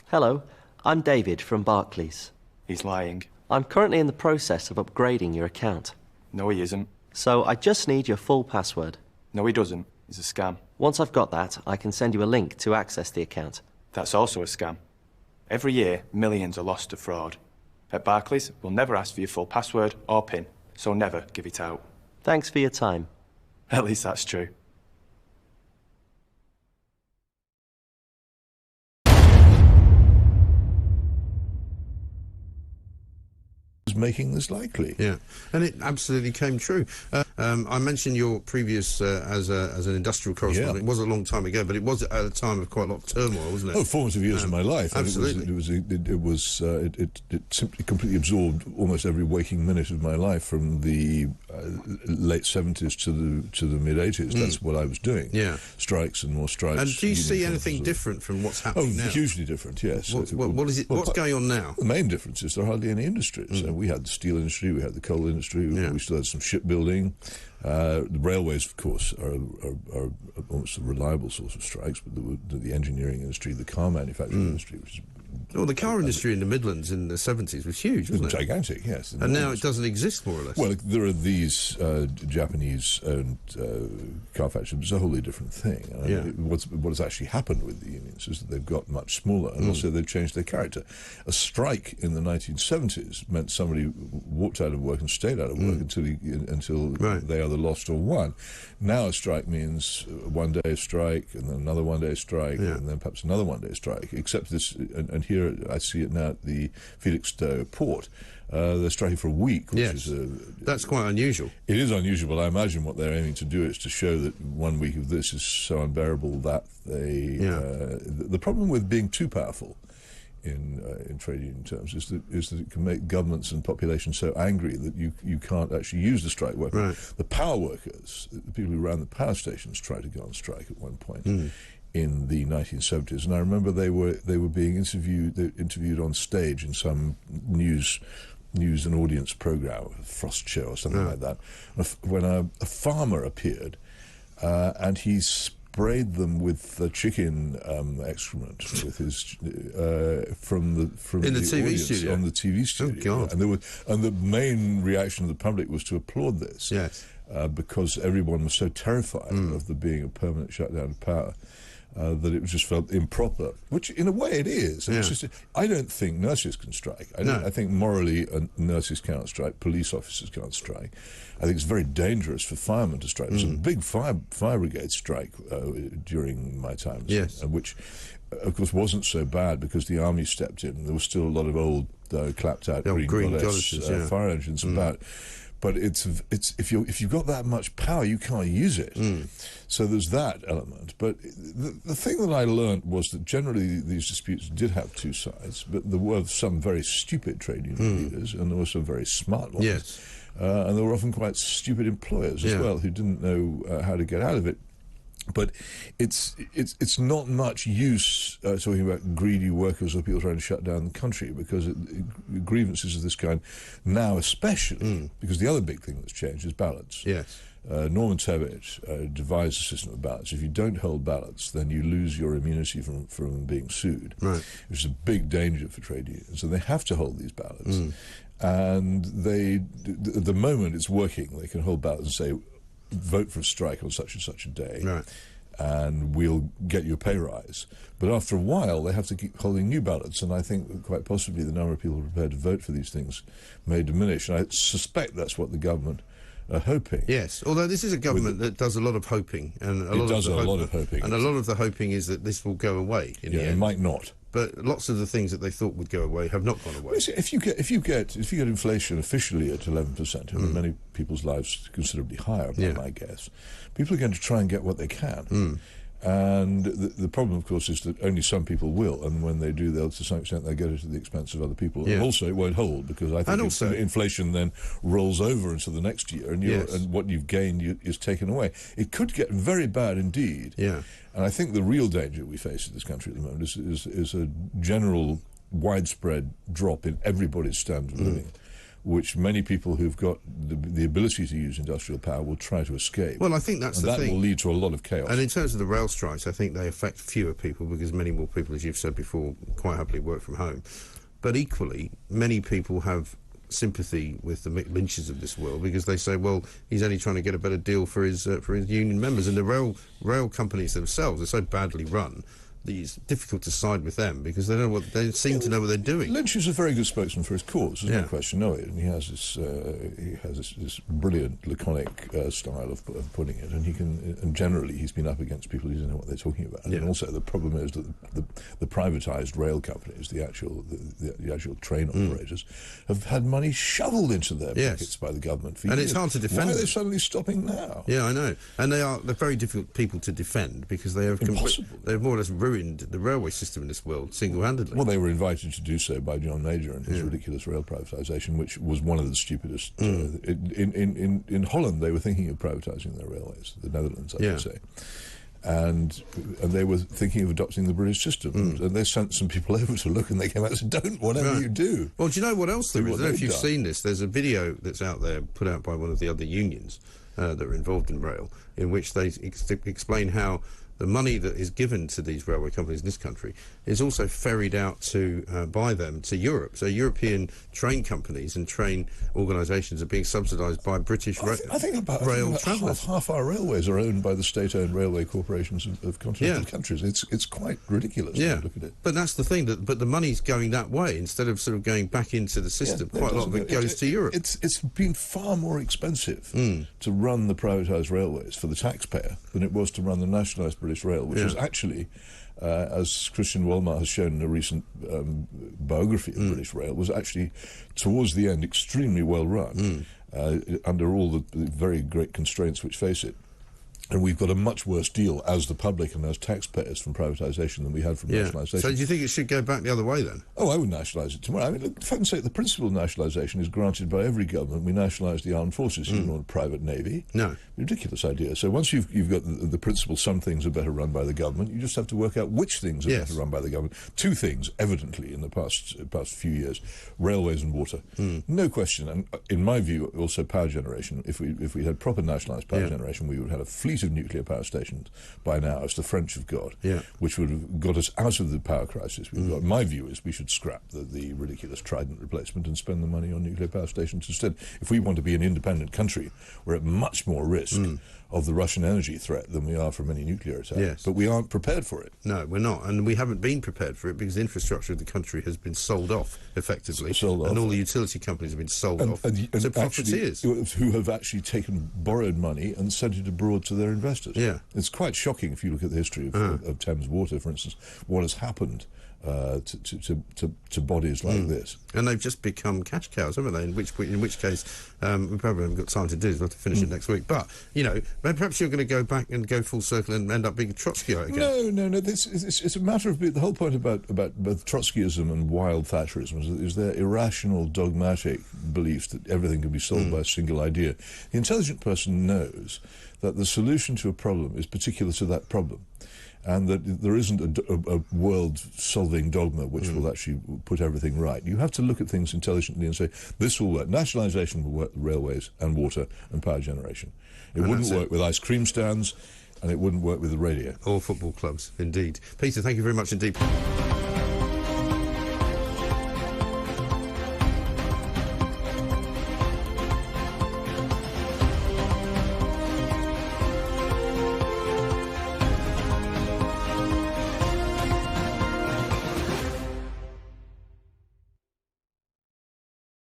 Hello, I'm David from Barclays. He's lying. I'm currently in the process of upgrading your account. No, he isn't. So I just need your full password. No, he doesn't. He's a scam. Once I've got that, I can send you a link to access the account. That's also a scam. Every year, millions are lost to fraud. At Barclays, we'll never ask for your full password or PIN, so never give it out. Thanks for your time. At least that's true. Making this likely. Yeah, and it absolutely came true. I mentioned your previous as an industrial correspondent. It was a long time ago, but it was at a time of quite a lot of turmoil, wasn't it? Oh, formative years of my life. Absolutely. It simply completely absorbed almost every waking minute of my life from the late 70s to the mid 80s. That's what I was doing. Yeah, strikes and more strikes. And do you see anything different from what's happening now? Hugely different. Yes. What is it? What's going on now? The main difference is there are hardly any industries. We had the steel industry, we had the coal industry, we still had some shipbuilding. The railways, of course, are almost a reliable source of strikes, but the engineering industry, the car manufacturing industry, which is... Well, the car industry in the Midlands in the 70s was huge, wasn't it? Gigantic, yes. And now it doesn't exist, more or less. Well, there are these Japanese-owned car factories. It's a wholly different thing. What has actually happened with the unions is that they've got much smaller, and also they've changed their character. A strike in the 1970s meant somebody walked out of work and stayed out of work until they either lost or won. Now a strike means one day strike, and then another one-day strike, and then perhaps another one-day strike, except this... And here I see it now at the Felixstowe port. They're striking for a week, which is that's quite unusual. It is unusual, but I imagine what they're aiming to do is to show that 1 week of this is so unbearable that they... the problem with being too powerful in trade union terms is that it can make governments and populations so angry that you can't actually use the strike weapon. The power workers, the people who ran the power stations, tried to go on strike at one point. In the 1970s, and I remember they were being interviewed on stage in some news and audience program, a Frost Show or something like that, when a farmer appeared, and he sprayed them with chicken excrement with his from the TV audience studio. On the TV studio. Oh, God. And the main reaction of the public was to applaud this. Yes. Because everyone was so terrified of there being a permanent shutdown of power. That it just felt improper, which in a way it is. It's just, I don't think nurses can strike. I think morally nurses can't strike, police officers can't strike. I think it's very dangerous for firemen to strike. There was a big fire brigade strike during my time, which of course wasn't so bad because the army stepped in. There was still a lot of old clapped out green goddess fire engines about. But it's if you've got that much power, you can't use it. So there's that element. But the thing that I learned was that generally these disputes did have two sides, but there were some very stupid trade union leaders, and there were some very smart ones. And there were often quite stupid employers as well who didn't know how to get out of it. But it's not much use talking about greedy workers or people trying to shut down the country, because grievances of this kind now especially, because the other big thing that's changed is ballots. Norman Tebbit devised a system of ballots. If you don't hold ballots, then you lose your immunity from being sued, which is a big danger for trade unions. So they have to hold these ballots. And at the moment it's working. They can hold ballots and say, vote for a strike on such and such a day, and we'll get you a pay rise. But after a while, they have to keep holding new ballots, and I think that quite possibly the number of people prepared to vote for these things may diminish. And I suspect that's what the government are hoping. Yes, although this is a government that does a lot of hoping, and a lot of hoping, and a lot of the hoping is that this will go away in the end. It might not. But lots of the things that they thought would go away have not gone away. Well, see, if you get inflation officially at 11%, and many people's lives considerably higher, by my guess, people are going to try and get what they can. And the problem, of course, is that only some people will, and when they do, they'll, to some extent, they'll get it at the expense of other people. And also, it won't hold, because I think inflation then rolls over into the next year, and what you've gained is taken away. It could get very bad indeed. And I think the real danger we face in this country at the moment is a general, widespread drop in everybody's standard of living, which many people who've got the ability to use industrial power will try to escape. Well, I think that's the thing. That will lead to a lot of chaos. And in terms of the rail strikes, I think they affect fewer people because many more people, as you've said before, quite happily work from home. But equally, many people have sympathy with the Mick Lynches of this world because they say, well, he's only trying to get a better deal for his union members. And the rail companies themselves are so badly run that it's difficult to side with them because they seem to know what they're doing. Lynch is a very good spokesman for his cause, there's no question of it. And he has this brilliant, laconic style of putting it, and generally he's been up against people who don't know what they're talking about. And also the problem is that the privatised rail companies, the actual train operators, have had money shoveled into their pockets by the government for years. It's hard to defend. Why are they suddenly stopping now? Yeah, I know. And they're very difficult people to defend because they have they've more or less ruined the railway system in this world single-handedly. Well, they were invited to do so by John Major and his ridiculous rail privatisation, which was one of the stupidest. In Holland, they were thinking of privatising their railways. The Netherlands, I would say. And they were thinking of adopting the British system. And they sent some people over to look, and they came out and said, don't, whatever you do. Well, do you know what else there is? I don't know if you've seen this. There's a video that's out there, put out by one of the other unions that are involved in rail, in which they explain how the money that is given to these railway companies in this country is also ferried out by them to Europe. So European train companies and train organisations are being subsidised by British rail travellers. Half our railways are owned by the state-owned railway corporations of continental countries. It's quite ridiculous when you look at it. But that's the thing, but the money's going that way instead of sort of going back into the system. Quite a lot of it goes to Europe. It's been far more expensive to run the privatised railways for the taxpayer than it was to run the nationalised British Rail, which was actually, as Christian Wolmar has shown in a recent biography of British Rail, was actually, towards the end, extremely well run, under all the very great constraints which face it. And we've got a much worse deal as the public and as taxpayers from privatisation than we had from nationalisation. So do you think it should go back the other way then? Oh, I would nationalise it tomorrow. I mean, look, for heaven's sake, the principle of nationalisation is granted by every government. We nationalise the armed forces. You don't want a private navy. No. Ridiculous idea. So once you've got the principle some things are better run by the government, you just have to work out which things are better run by the government. Two things, evidently, in the past few years, railways and water. No question. And in my view, also power generation. If we had proper nationalised power generation, we would have a fleet of nuclear power stations by now, as the French have got, which would have got us out of the power crisis we've got. My view is we should scrap the ridiculous Trident replacement and spend the money on nuclear power stations instead. If we want to be an independent country, we're at much more risk of the Russian energy threat than we are from any nuclear attack. Yes. But we aren't prepared for it. No, we're not. And we haven't been prepared for it because the infrastructure of the country has been sold off, effectively. And all the utility companies have been sold off to profiteers. Who have actually borrowed money and sent it abroad to their investors. Yeah. It's quite shocking if you look at the history of Thames Water, for instance, what has happened to bodies like this. And they've just become cash cows, haven't they? In which case, we probably haven't got time to do this. We'll have to finish it next week. But, you know, perhaps you're going to go back and go full circle and end up being a Trotskyite again. No. It's a matter of the whole point about both Trotskyism and wild Thatcherism is their irrational, dogmatic belief that everything can be solved by a single idea. The intelligent person knows that the solution to a problem is particular to that problem, and that there isn't a world-solving dogma which will actually put everything right. You have to look at things intelligently and say, this will work. Nationalisation will work with railways and water and power generation. It wouldn't work with ice cream stands, and it wouldn't work with the radio. Or football clubs, indeed. Peter, thank you very much indeed.